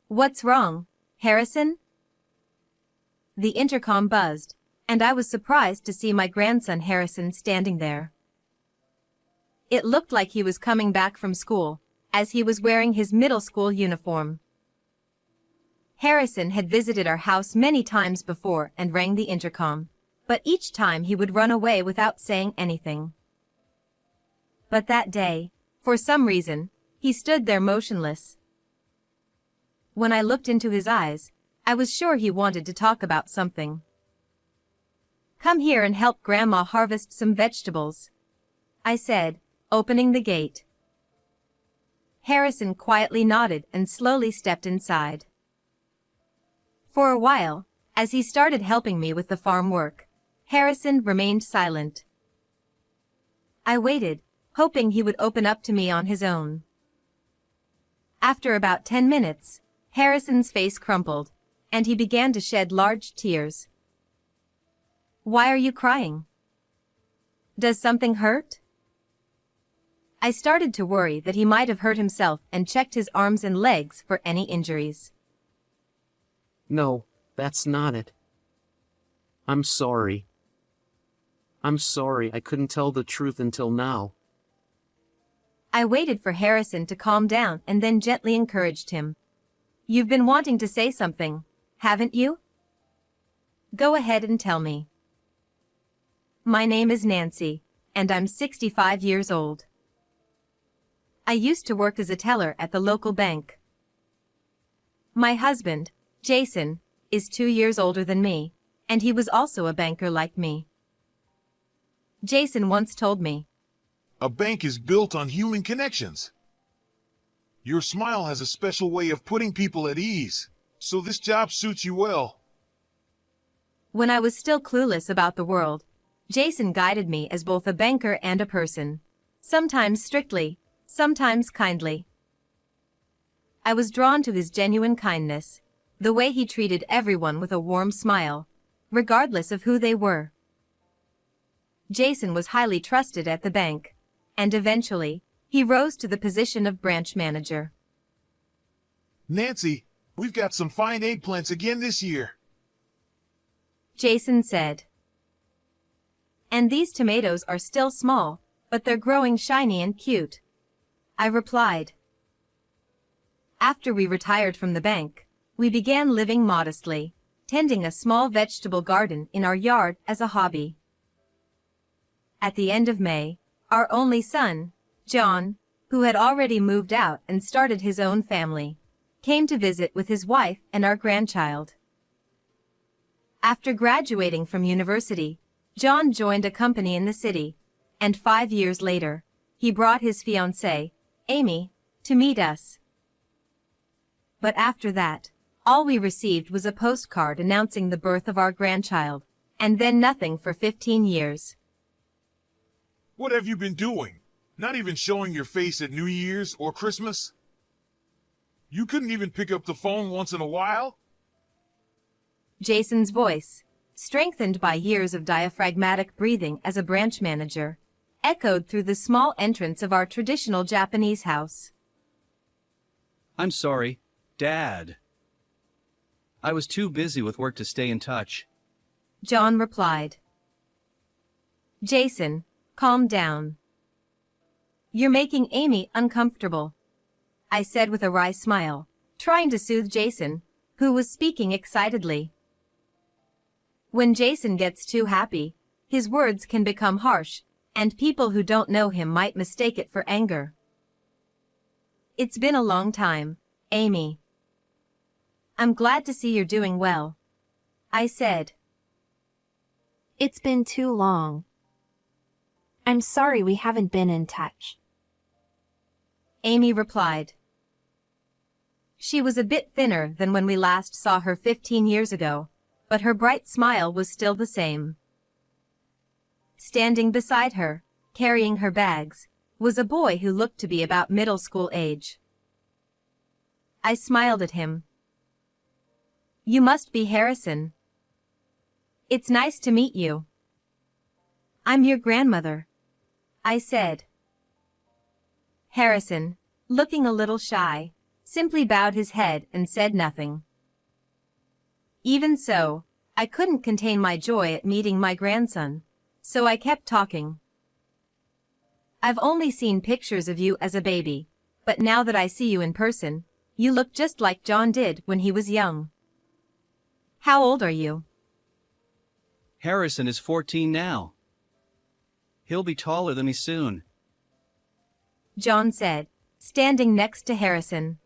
What's wrong, Harrison? The intercom buzzed, and I was surprised to see my grandson Harrison standing there. It looked like he was coming back from school, as he was wearing his middle school uniform. Harrison had visited our house many times before and rang the intercom, but each time he would run away without saying anything. But that day, for some reason, he stood there motionless. When I looked into his eyes, I was sure he wanted to talk about something. "Come here and help Grandma harvest some vegetables," I said, opening the gate. Harrison quietly nodded and slowly stepped inside. For a while, as he started helping me with the farm work, Harrison remained silent. I waited, hoping he would open up to me on his own. After about 10 minutes, Harrison's face crumpled, and he began to shed large tears. "Why are you crying? Does something hurt?" I started to worry that he might have hurt himself and checked his arms and legs for any injuries. No, that's not it. I'm sorry. I'm sorry I couldn't tell the truth until now. I waited for Harrison to calm down and then gently encouraged him. "You've been wanting to say something, haven't you? Go ahead and tell me." "My name is Nancy, and I'm 65 years old. I used to work as a teller at the local bank. My husband, Jason, is 2 years older than me, and he was also a banker like me. Jason once told me, A bank is built on human connections. Your smile has a special way of putting people at ease, so this job suits you well. When I was still clueless about the world, Jason guided me as both a banker and a person, sometimes strictly, sometimes kindly. I was drawn to his genuine kindness, the way he treated everyone with a warm smile, regardless of who they were. Jason was highly trusted at the bank, and eventually, he rose to the position of branch manager. Nancy, we've got some fine eggplants again this year. Jason said. "And these tomatoes are still small, but they're growing shiny and cute," I replied. After we retired from the bank, we began living modestly, tending a small vegetable garden in our yard as a hobby. At the end of May, our only son, John, who had already moved out and started his own family, came to visit with his wife and our grandchild. After graduating from university, John joined a company in the city, and 5 years later, he brought his fiancée, Amy, to meet us. But after that, all we received was a postcard announcing the birth of our grandchild, and then nothing for 15 years. What have you been doing? Not even showing your face at New Year's or Christmas? You couldn't even pick up the phone once in a while? Jason's voice, strengthened by years of diaphragmatic breathing as a branch manager, echoed through the small entrance of our traditional Japanese house. "I'm sorry, Dad. I was too busy with work to stay in touch." John replied. "Jason, calm down. You're making Amy uncomfortable," I said with a wry smile, trying to soothe Jason, who was speaking excitedly. When Jason gets too happy, his words can become harsh, and people who don't know him might mistake it for anger. "It's been a long time, Amy. I'm glad to see you're doing well," I said. "It's been too long. I'm sorry we haven't been in touch," Amy replied. She was a bit thinner than when we last saw her 15 years ago, but her bright smile was still the same. Standing beside her, carrying her bags, was a boy who looked to be about middle school age. I smiled at him. "You must be Harrison. It's nice to meet you." "I'm your grandmother," I said. Harrison, looking a little shy, simply bowed his head and said nothing. Even so, I couldn't contain my joy at meeting my grandson, so I kept talking. I've only seen pictures of you as a baby, but now that I see you in person, you look just like John did when he was young. How old are you? Harrison is 14 now. He'll be taller than me soon. John said, standing next to Harrison.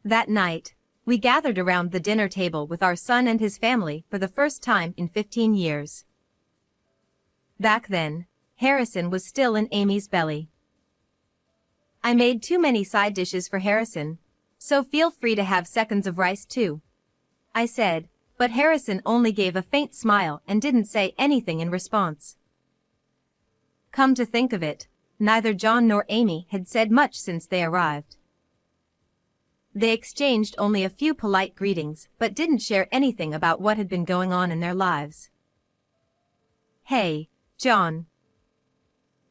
That night, we gathered around the dinner table with our son and his family for the first time in 15 years. Back then, Harrison was still in Amy's belly. I made too many side dishes for Harrison, so feel free to have seconds of rice too, I said, but Harrison only gave a faint smile and didn't say anything in response. Come to think of it, neither John nor Amy had said much since they arrived. They exchanged only a few polite greetings but didn't share anything about what had been going on in their lives. Hey, John.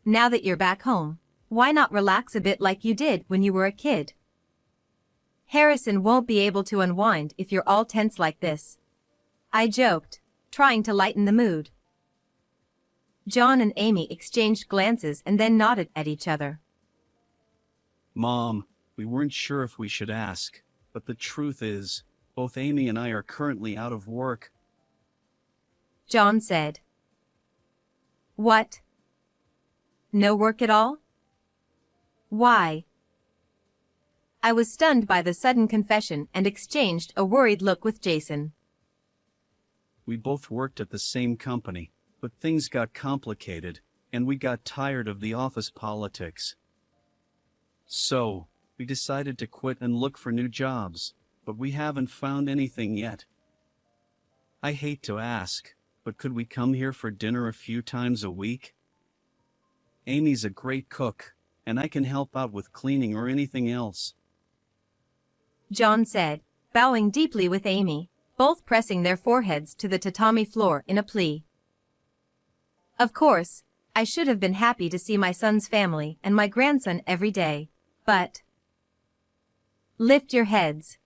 Now that you're back home, why not relax a bit like you did when you were a kid? Harrison won't be able to unwind if you're all tense like this, I joked, trying to lighten the mood. John and Amy exchanged glances and then nodded at each other. Mom, we weren't sure if we should ask, but the truth is, both Amy and I are currently out of work. John said. What? No work at all? Why? I was stunned by the sudden confession and exchanged a worried look with Jason. We both worked at the same company, but things got complicated, and we got tired of the office politics. So, we decided to quit and look for new jobs, but we haven't found anything yet. I hate to ask, but could we come here for dinner a few times a week? Amy's a great cook, and I can help out with cleaning or anything else. John said, bowing deeply with Amy, both pressing their foreheads to the tatami floor in a plea. Of course, I should have been happy to see my son's family and my grandson every day, but... Lift your heads.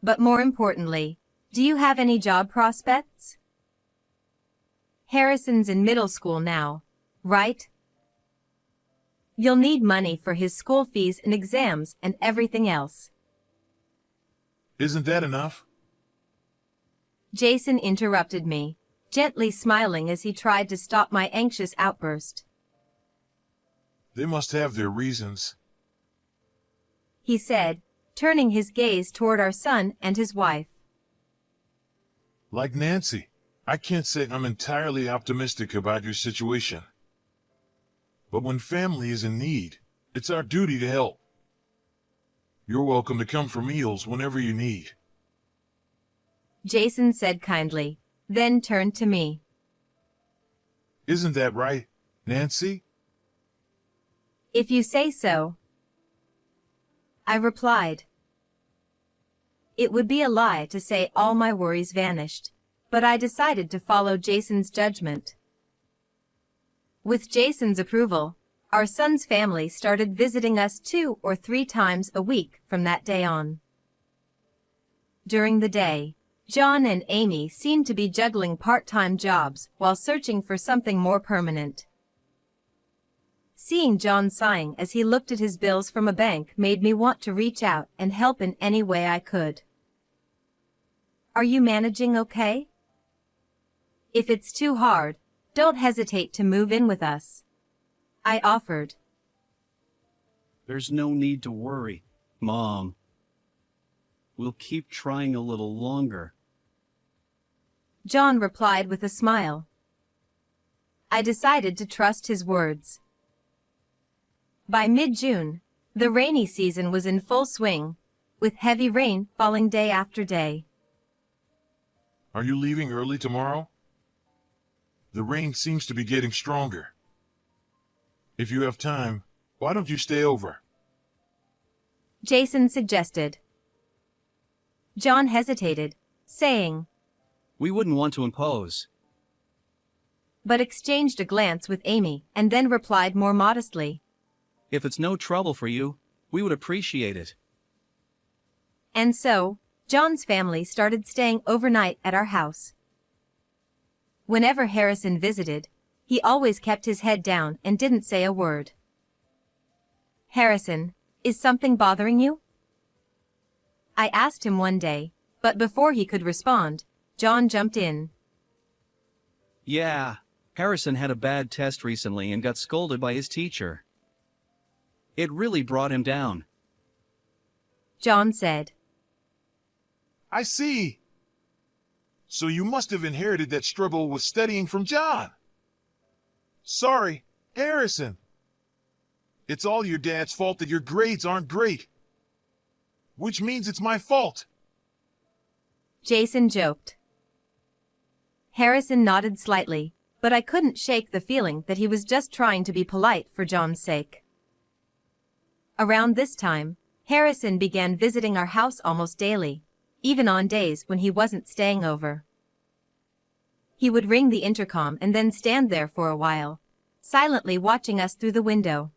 But more importantly, do you have any job prospects? Harrison's in middle school now, right? You'll need money for his school fees and exams and everything else. Isn't that enough? Jason interrupted me, gently smiling as he tried to stop my anxious outburst. They must have their reasons, he said, turning his gaze toward our son and his wife. Like Nancy, I can't say I'm entirely optimistic about your situation. But when family is in need, it's our duty to help. You're welcome to come for meals whenever you need. Jason said kindly, then turned to me. Isn't that right, Nancy? If you say so, I replied. It would be a lie to say all my worries vanished, but I decided to follow Jason's judgment. With Jason's approval, our son's family started visiting us 2 or 3 times a week from that day on. During the day, John and Amy seemed to be juggling part-time jobs while searching for something more permanent. Seeing John sighing as he looked at his bills from a bank made me want to reach out and help in any way I could. Are you managing okay? If it's too hard, don't hesitate to move in with us, I offered. There's no need to worry, Mom. We'll keep trying a little longer. John replied with a smile. I decided to trust his words. By mid-June, the rainy season was in full swing, with heavy rain falling day after day. Are you leaving early tomorrow? The rain seems to be getting stronger. If you have time, why don't you stay over? Jason suggested. John hesitated, saying, We wouldn't want to impose. but exchanged a glance with Amy and then replied more modestly. If it's no trouble for you, We would appreciate it. And so, John's family started staying overnight at our house. Whenever Harrison visited, he always kept his head down and didn't say a word. "Harrison, is something bothering you?" I asked him one day, but before he could respond, John jumped in. Yeah, Harrison had a bad test recently and got scolded by his teacher. It really brought him down. John said. I see. So you must have inherited that struggle with studying from John. Sorry, Harrison. It's all your dad's fault that your grades aren't great. Which means it's my fault. Jason joked. Harrison nodded slightly, but I couldn't shake the feeling that he was just trying to be polite for John's sake. Around this time, Harrison began visiting our house almost daily, even on days when he wasn't staying over. He would ring the intercom and then stand there for a while, silently watching us through the window.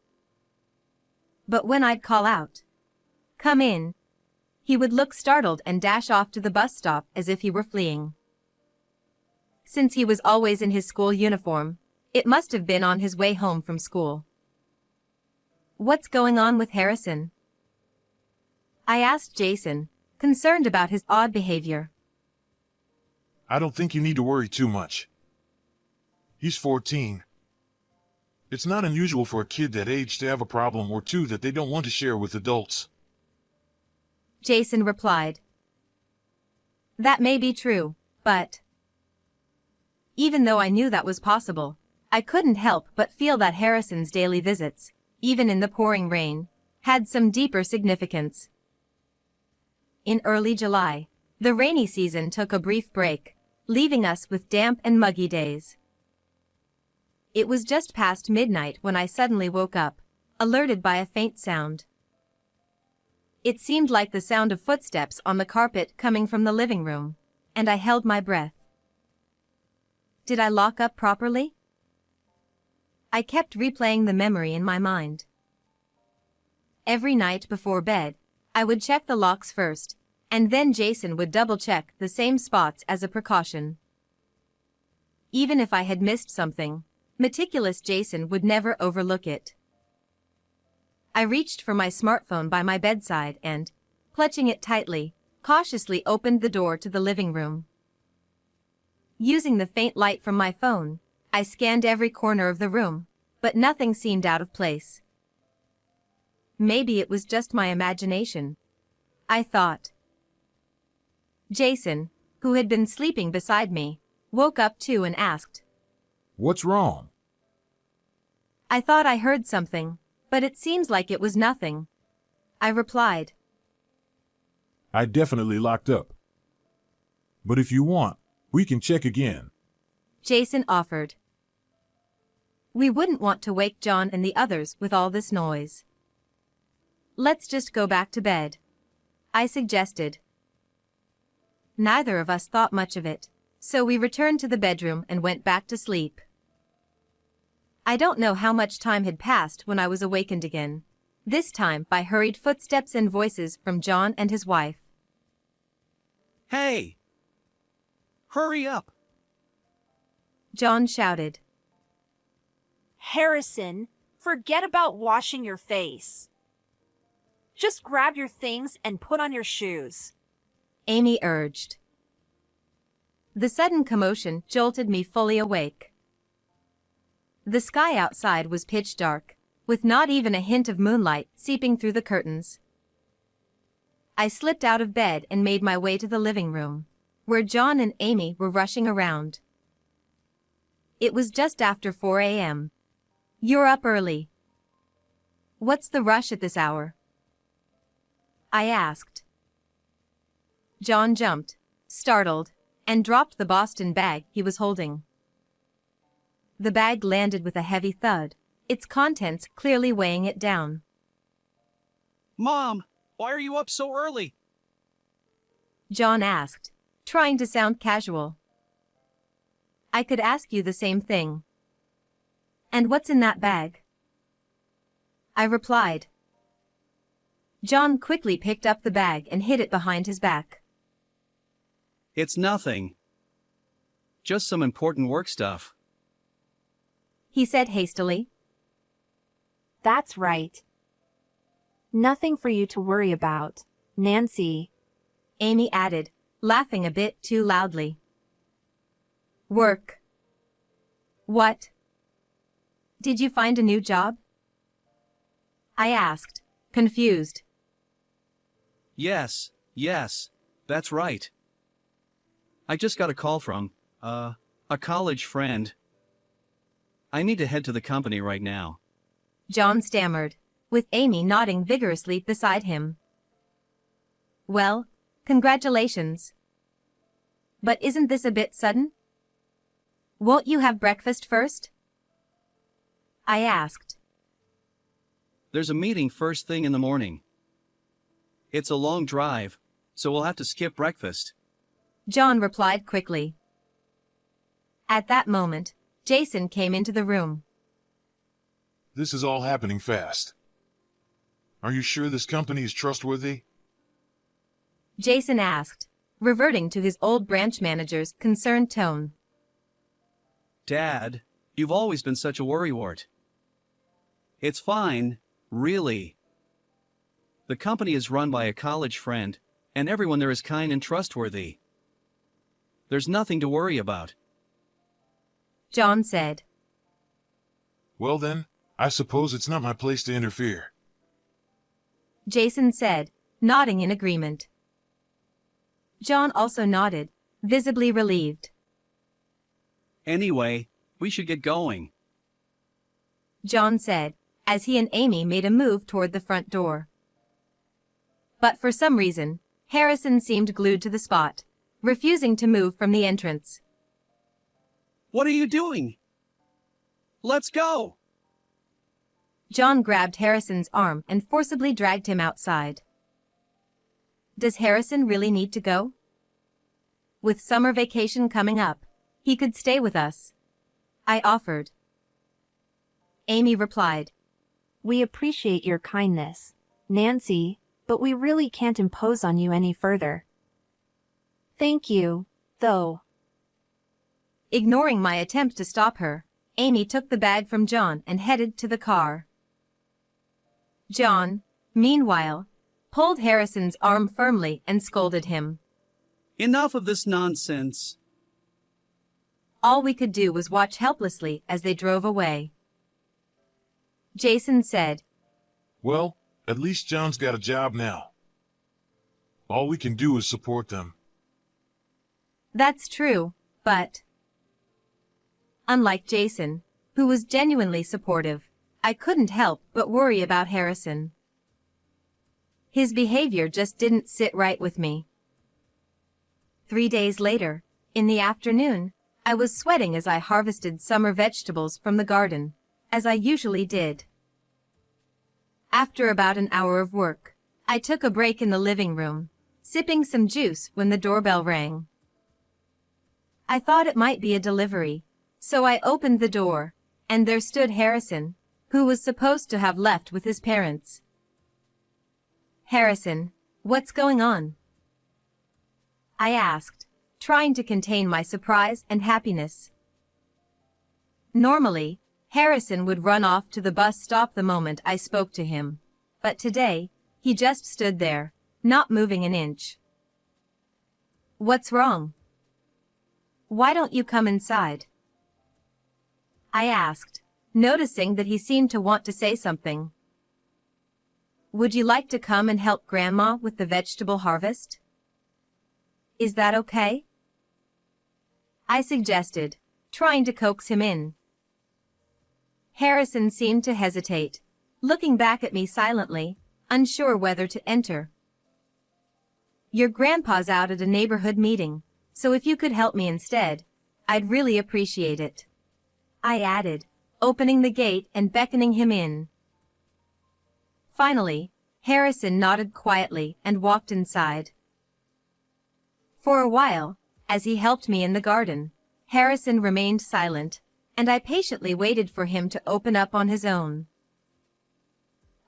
But when I'd call out, "Come in," he would look startled and dash off to the bus stop as if he were fleeing. Since he was always in his school uniform, it must have been on his way home from school. "What's going on with Harrison?" I asked Jason, concerned about his odd behavior. I don't think you need to worry too much. He's 14. It's not unusual for a kid that age to have a problem or two that they don't want to share with adults. Jason replied. That may be true, but even though I knew that was possible, I couldn't help but feel that Harrison's daily visits, even in the pouring rain, had some deeper significance. In early July, the rainy season took a brief break, leaving us with damp and muggy days. It was just past midnight when I suddenly woke up, alerted by a faint sound. It seemed like the sound of footsteps on the carpet coming from the living room, and I held my breath. Did I lock up properly? I kept replaying the memory in my mind. Every night before bed, I would check the locks first, and then Jason would double-check the same spots as a precaution. Even if I had missed something, meticulous Jason would never overlook it. I reached for my smartphone by my bedside and, clutching it tightly, cautiously opened the door to the living room. Using the faint light from my phone, I scanned every corner of the room, but nothing seemed out of place. Maybe it was just my imagination, I thought. Jason, who had been sleeping beside me, woke up too and asked, What's wrong? I thought I heard something, but it seems like it was nothing, I replied. I definitely locked up. But if you want, we can check again. Jason offered. We wouldn't want to wake John and the others with all this noise. Let's just go back to bed, I suggested. Neither of us thought much of it, so we returned to the bedroom and went back to sleep. I don't know how much time had passed when I was awakened again, this time by hurried footsteps and voices from John and his wife. Hey! Hurry up! John shouted. Harrison, forget about washing your face. Just grab your things and put on your shoes. Amy urged. The sudden commotion jolted me fully awake. The sky outside was pitch dark, with not even a hint of moonlight seeping through the curtains. I slipped out of bed and made my way to the living room, where John and Amy were rushing around. It was just after 4 a.m. You're up early. What's the rush at this hour? I asked. John jumped, startled, and dropped the Boston bag he was holding. The bag landed with a heavy thud, its contents clearly weighing it down. Mom, why are you up so early? John asked, trying to sound casual. I could ask you the same thing. And what's in that bag? I replied. John quickly picked up the bag and hid it behind his back. It's nothing. Just some important work stuff. He said hastily. That's right. Nothing for you to worry about, Nancy. Amy added, laughing a bit too loudly. Work. What? Did you find a new job? I asked, confused. Yes, that's right. I just got a call from, a college friend. I need to head to the company right now. John stammered, with Amy nodding vigorously beside him. Well, congratulations. But isn't this a bit sudden? Won't you have breakfast first? I asked. There's a meeting first thing in the morning. It's a long drive, so we'll have to skip breakfast. John replied quickly. At that moment, Jason came into the room. This is all happening fast. Are you sure this company is trustworthy? Jason asked, reverting to his old branch manager's concerned tone. Dad, you've always been such a worrywart. It's fine, really. The company is run by a college friend, and everyone there is kind and trustworthy. There's nothing to worry about. John said. Well then, I suppose it's not my place to interfere. Jason said, nodding in agreement. John also nodded, visibly relieved. Anyway, we should get going. John said, as he and Amy made a move toward the front door. But for some reason, Harrison seemed glued to the spot, refusing to move from the entrance. What are you doing? Let's go! John grabbed Harrison's arm and forcibly dragged him outside. Does Harrison really need to go? With summer vacation coming up, he could stay with us. I offered. Amy replied. We appreciate your kindness, Nancy, but we really can't impose on you any further. Thank you, though. Ignoring my attempt to stop her, Amy took the bag from John and headed to the car. John, meanwhile, pulled Harrison's arm firmly and scolded him. Enough of this nonsense. All we could do was watch helplessly as they drove away. Jason said, Well, at least John's got a job now. All we can do is support them. That's true, but... Unlike Jason, who was genuinely supportive, I couldn't help but worry about Harrison. His behavior just didn't sit right with me. 3 days later, in the afternoon, I was sweating as I harvested summer vegetables from the garden, as I usually did. After about an hour of work, I took a break in the living room, sipping some juice when the doorbell rang. I thought it might be a delivery, so I opened the door, and there stood Harrison, who was supposed to have left with his parents. Harrison, what's going on? I asked, trying to contain my surprise and happiness. Normally, Harrison would run off to the bus stop the moment I spoke to him, but today, he just stood there, not moving an inch. What's wrong? Why don't you come inside? I asked, noticing that he seemed to want to say something. Would you like to come and help Grandma with the vegetable harvest? Is that okay? I suggested, trying to coax him in. Harrison seemed to hesitate, looking back at me silently, unsure whether to enter. Your grandpa's out at a neighborhood meeting, so if you could help me instead, I'd really appreciate it. I added, opening the gate and beckoning him in. Finally, Harrison nodded quietly and walked inside. For a while, as he helped me in the garden, Harrison remained silent, and I patiently waited for him to open up on his own.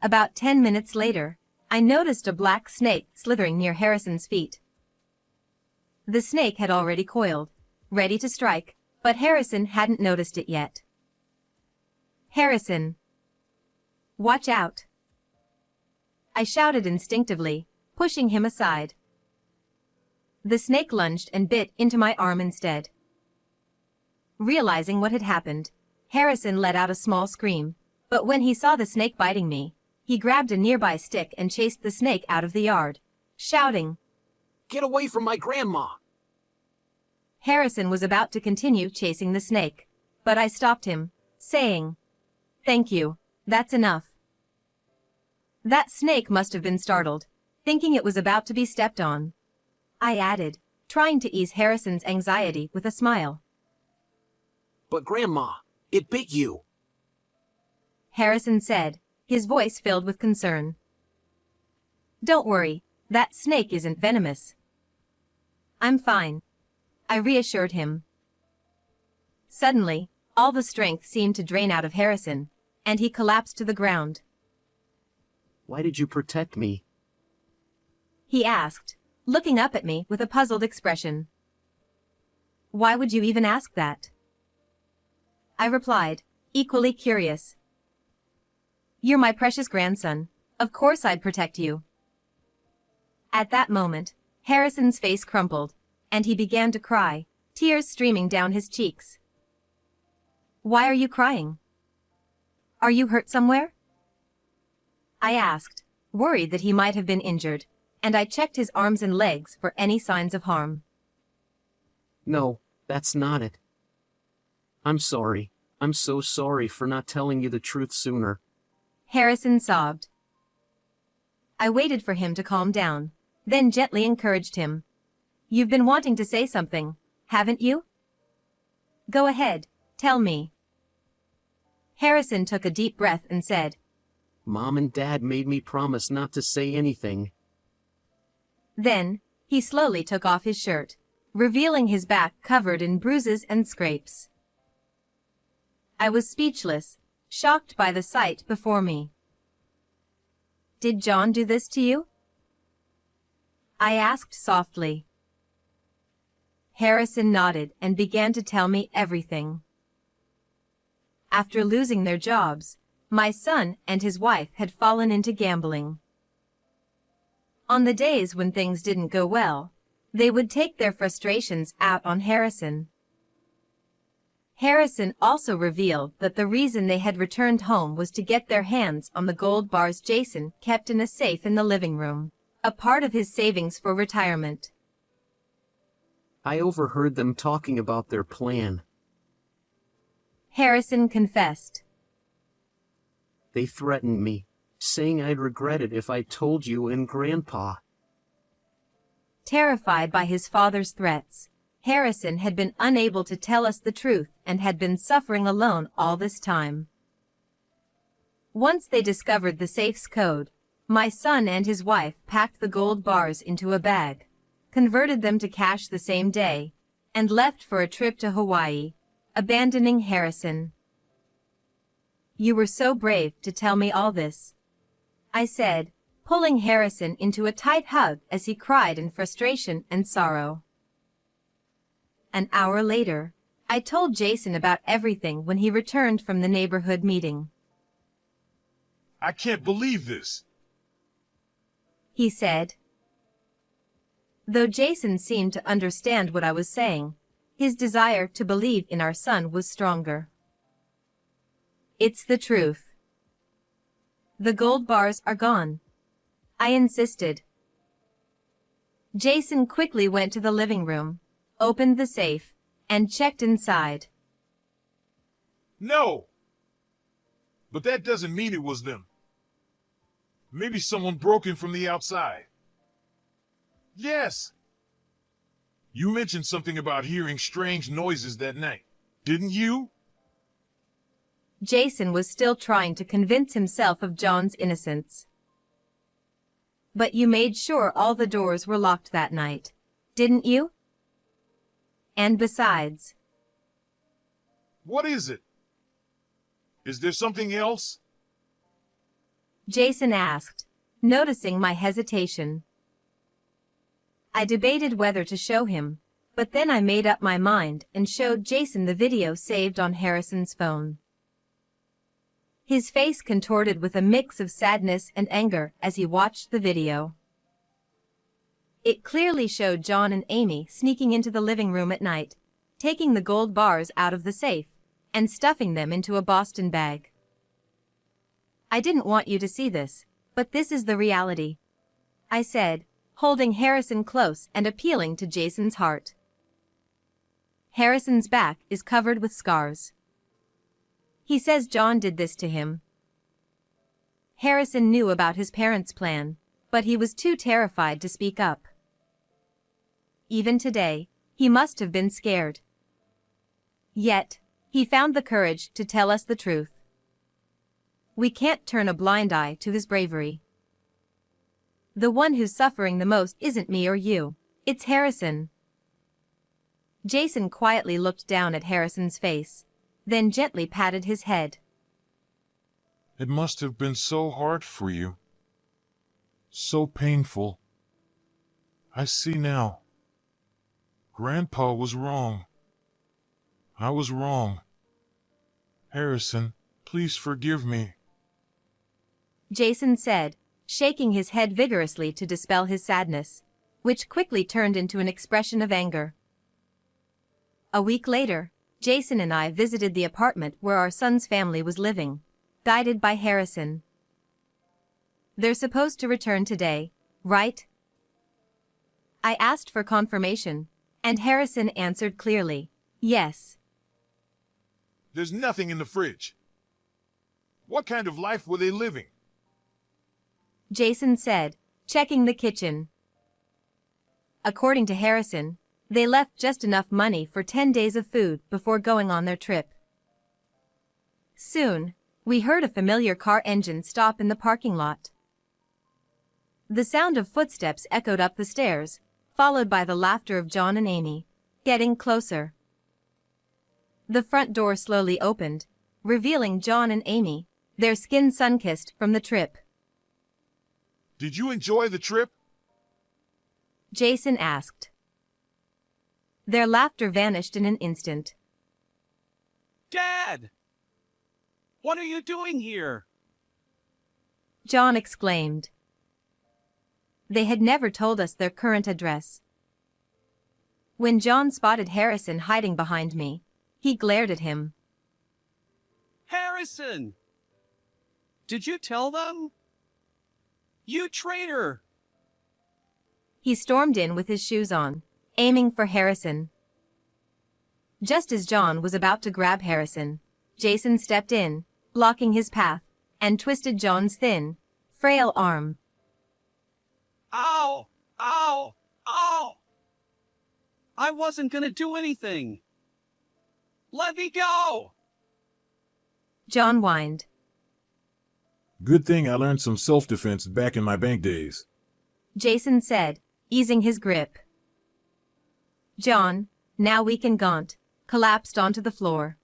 About 10 minutes later, I noticed a black snake slithering near Harrison's feet. The snake had already coiled, ready to strike, but Harrison hadn't noticed it yet. Harrison! Watch out! I shouted instinctively, pushing him aside. The snake lunged and bit into my arm instead. Realizing what had happened, Harrison let out a small scream, but when he saw the snake biting me, he grabbed a nearby stick and chased the snake out of the yard, shouting, Get away from my grandma! Harrison was about to continue chasing the snake, but I stopped him, saying, Thank you, that's enough. That snake must have been startled, thinking it was about to be stepped on. I added, trying to ease Harrison's anxiety with a smile. But Grandma, it bit you. Harrison said, his voice filled with concern. Don't worry, that snake isn't venomous. I'm fine, I reassured him. Suddenly, all the strength seemed to drain out of Harrison, and he collapsed to the ground. Why did you protect me? He asked, looking up at me with a puzzled expression. Why would you even ask that? I replied, equally curious. You're my precious grandson. Of course I'd protect you. At that moment, Harrison's face crumpled, and he began to cry, tears streaming down his cheeks. Why are you crying? Are you hurt somewhere? I asked, worried that he might have been injured, and I checked his arms and legs for any signs of harm. No, that's not it. I'm sorry. I'm so sorry for not telling you the truth sooner. Harrison sobbed. I waited for him to calm down, then gently encouraged him. You've been wanting to say something, haven't you? Go ahead, tell me. Harrison took a deep breath and said, Mom and Dad made me promise not to say anything. Then, he slowly took off his shirt, revealing his back covered in bruises and scrapes. I was speechless, shocked by the sight before me. Did John do this to you? I asked softly. Harrison nodded and began to tell me everything. After losing their jobs, my son and his wife had fallen into gambling. On the days when things didn't go well, they would take their frustrations out on Harrison. Harrison also revealed that the reason they had returned home was to get their hands on the gold bars Jason kept in a safe in the living room, a part of his savings for retirement. I overheard them talking about their plan. Harrison confessed. They threatened me, saying I'd regret it if I told you and Grandpa. Terrified by his father's threats, Harrison had been unable to tell us the truth and had been suffering alone all this time. Once they discovered the safe's code, my son and his wife packed the gold bars into a bag, converted them to cash the same day, and left for a trip to Hawaii, abandoning Harrison. You were so brave to tell me all this, I said, pulling Harrison into a tight hug as he cried in frustration and sorrow. An hour later, I told Jason about everything when he returned from the neighborhood meeting. I can't believe this. He said. Though Jason seemed to understand what I was saying, his desire to believe in our son was stronger. It's the truth. The gold bars are gone, I insisted. Jason quickly went to the living room, opened the safe, and checked inside. No! But that doesn't mean it was them. Maybe someone broke in from the outside. Yes! You mentioned something about hearing strange noises that night, didn't you? Jason was still trying to convince himself of John's innocence. But you made sure all the doors were locked that night, didn't you? And besides... What is it? Is there something else? Jason asked, noticing my hesitation. I debated whether to show him, but then I made up my mind and showed Jason the video saved on Harrison's phone. His face contorted with a mix of sadness and anger as he watched the video. It clearly showed John and Amy sneaking into the living room at night, taking the gold bars out of the safe, and stuffing them into a Boston bag. I didn't want you to see this, but this is the reality, I said, holding Harrison close and appealing to Jason's heart. Harrison's back is covered with scars. He says John did this to him. Harrison knew about his parents' plan, but he was too terrified to speak up. Even today, he must have been scared. Yet, he found the courage to tell us the truth. We can't turn a blind eye to his bravery. The one who's suffering the most isn't me or you, it's Harrison. Jason quietly looked down at Harrison's face, then gently patted his head. It must have been so hard for you. So painful. I see now. Grandpa was wrong. I was wrong. Harrison, please forgive me. Jason said, shaking his head vigorously to dispel his sadness, which quickly turned into an expression of anger. A week later, Jason and I visited the apartment where our son's family was living, guided by Harrison. They're supposed to return today, right? I asked for confirmation, and Harrison answered clearly, yes. There's nothing in the fridge. What kind of life were they living? Jason said, checking the kitchen. According to Harrison, they left just enough money for 10 days of food before going on their trip. Soon, we heard a familiar car engine stop in the parking lot. The sound of footsteps echoed up the stairs, followed by the laughter of John and Amy, getting closer. The front door slowly opened, revealing John and Amy, their skin sun-kissed from the trip. Did you enjoy the trip? Jason asked. Their laughter vanished in an instant. Dad! What are you doing here? John exclaimed. They had never told us their current address. When John spotted Harrison hiding behind me, he glared at him. Harrison! Did you tell them? You traitor! He stormed in with his shoes on, aiming for Harrison. Just as John was about to grab Harrison, Jason stepped in, blocking his path, and twisted John's thin, frail arm. Ow! Ow! Ow! I wasn't gonna do anything! Let me go! John whined. Good thing I learned some self-defense back in my bank days. Jason said, easing his grip. John, now weak and gaunt, collapsed onto the floor.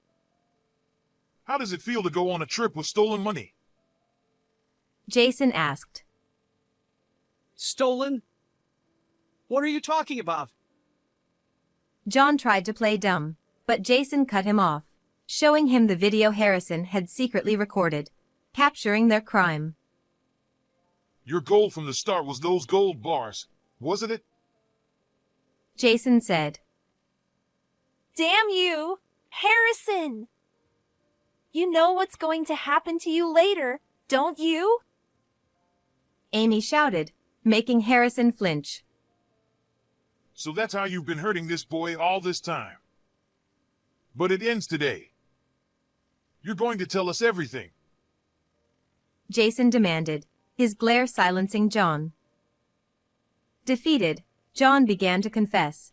How does it feel to go on a trip with stolen money? Jason asked. Stolen? What are you talking about? John tried to play dumb, but Jason cut him off, showing him the video Harrison had secretly recorded, capturing their crime. Your goal from the start was those gold bars, wasn't it? Jason said. Damn you! Harrison! You know what's going to happen to you later, don't you? Amy shouted, making Harrison flinch. So that's how you've been hurting this boy all this time. But it ends today. You're going to tell us everything. Jason demanded, his glare silencing John. Defeated, John began to confess.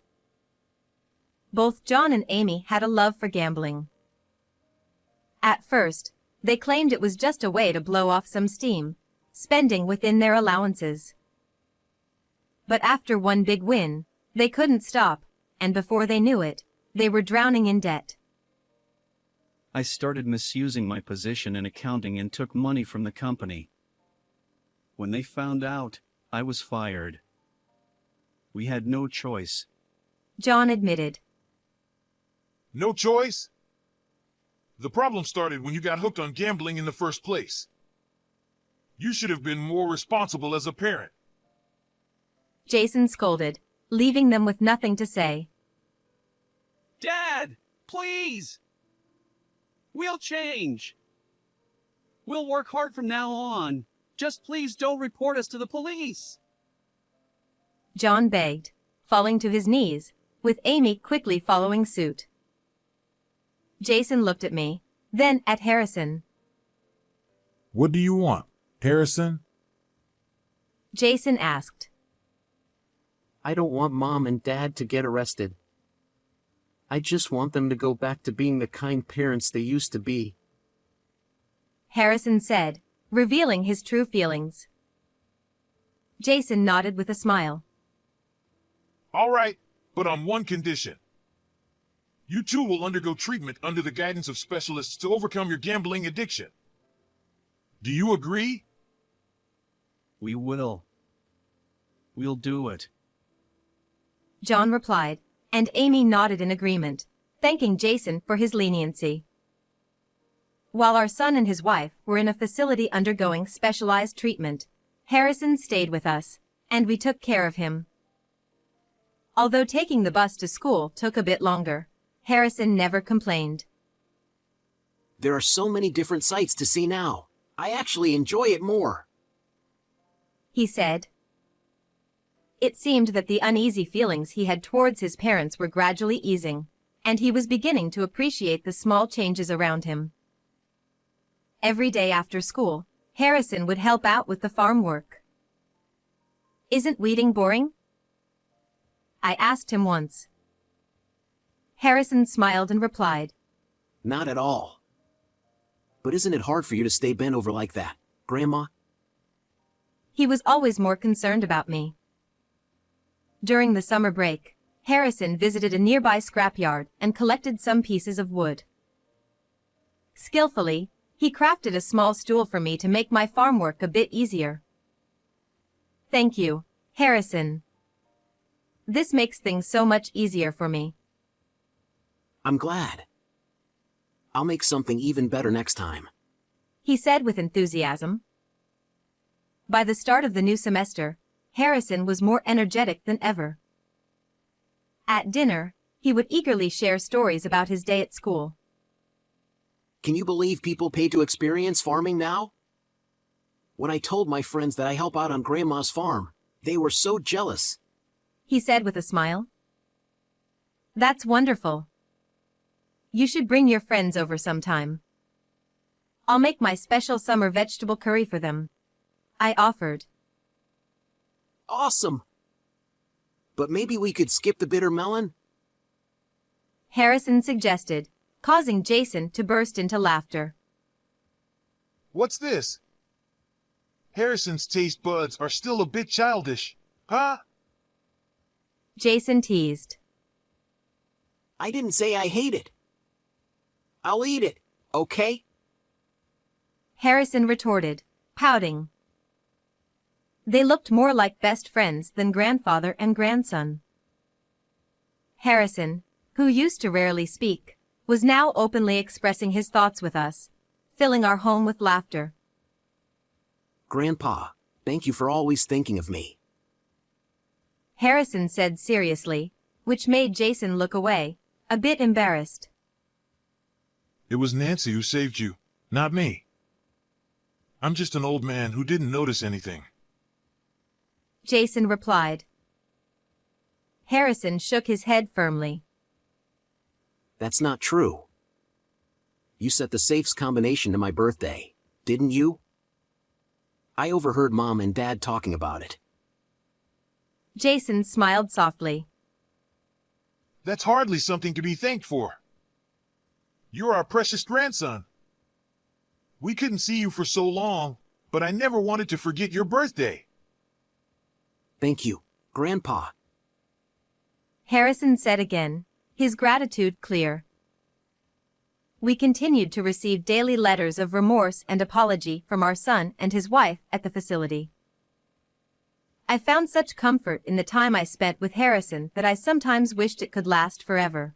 Both John and Amy had a love for gambling. At first, they claimed it was just a way to blow off some steam, spending within their allowances. But after one big win, they couldn't stop, and before they knew it, they were drowning in debt. I started misusing my position in accounting and took money from the company. When they found out, I was fired. We had no choice. John admitted. No choice? The problem started when you got hooked on gambling in the first place. You should have been more responsible as a parent. Jason scolded, leaving them with nothing to say. Dad, please! We'll change. We'll work hard from now on. Just please don't report us to the police. John begged, falling to his knees, with Amy quickly following suit. Jason looked at me, then at Harrison. What do you want, Harrison? Jason asked. I don't want Mom and Dad to get arrested. I just want them to go back to being the kind parents they used to be. Harrison said, revealing his true feelings. Jason nodded with a smile. All right, but on one condition. You two will undergo treatment under the guidance of specialists to overcome your gambling addiction. Do you agree? We will. We'll do it. John replied, and Amy nodded in agreement, thanking Jason for his leniency. While our son and his wife were in a facility undergoing specialized treatment, Harrison stayed with us, and we took care of him. Although taking the bus to school took a bit longer, Harrison never complained. There are so many different sights to see now. I actually enjoy it more. He said. It seemed that the uneasy feelings he had towards his parents were gradually easing, and he was beginning to appreciate the small changes around him. Every day after school, Harrison would help out with the farm work. Isn't weeding boring? I asked him once. Harrison smiled and replied, Not at all. But isn't it hard for you to stay bent over like that, Grandma? He was always more concerned about me. During the summer break, Harrison visited a nearby scrapyard and collected some pieces of wood. Skillfully, he crafted a small stool for me to make my farm work a bit easier. Thank you, Harrison. This makes things so much easier for me. I'm glad. I'll make something even better next time. He said with enthusiasm. By the start of the new semester, Harrison was more energetic than ever. At dinner, he would eagerly share stories about his day at school. Can you believe people pay to experience farming now? When I told my friends that I help out on Grandma's farm, they were so jealous. He said with a smile. That's wonderful. You should bring your friends over sometime. I'll make my special summer vegetable curry for them, I offered. Awesome! But maybe we could skip the bitter melon? Harrison suggested, causing Jason to burst into laughter. What's this? Harrison's taste buds are still a bit childish, huh? Jason teased. I didn't say I hate it. I'll eat it, okay? Harrison retorted, pouting. They looked more like best friends than grandfather and grandson. Harrison, who used to rarely speak, was now openly expressing his thoughts with us, filling our home with laughter. Grandpa, thank you for always thinking of me. Harrison said seriously, which made Jason look away, a bit embarrassed. It was Nancy who saved you, not me. I'm just an old man who didn't notice anything. Jason replied. Harrison shook his head firmly. That's not true. You set the safes combination to my birthday, didn't you? I overheard Mom and Dad talking about it. Jason smiled softly. That's hardly something to be thanked for. You're our precious grandson. We couldn't see you for so long, but I never wanted to forget your birthday. Thank you, Grandpa. Harrison said again, his gratitude clear. We continued to receive daily letters of remorse and apology from our son and his wife at the facility. I found such comfort in the time I spent with Harrison that I sometimes wished it could last forever.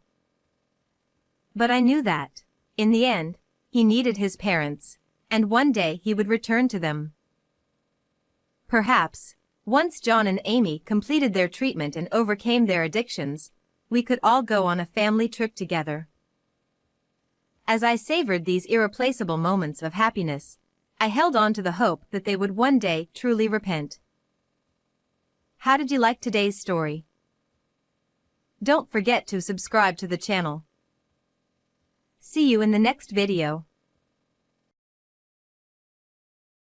But I knew that, in the end, he needed his parents, and one day he would return to them. Perhaps, once John and Amy completed their treatment and overcame their addictions, we could all go on a family trip together. As I savored these irreplaceable moments of happiness, I held on to the hope that they would one day truly repent. How did you like today's story? Don't forget to subscribe to the channel. See you in the next video.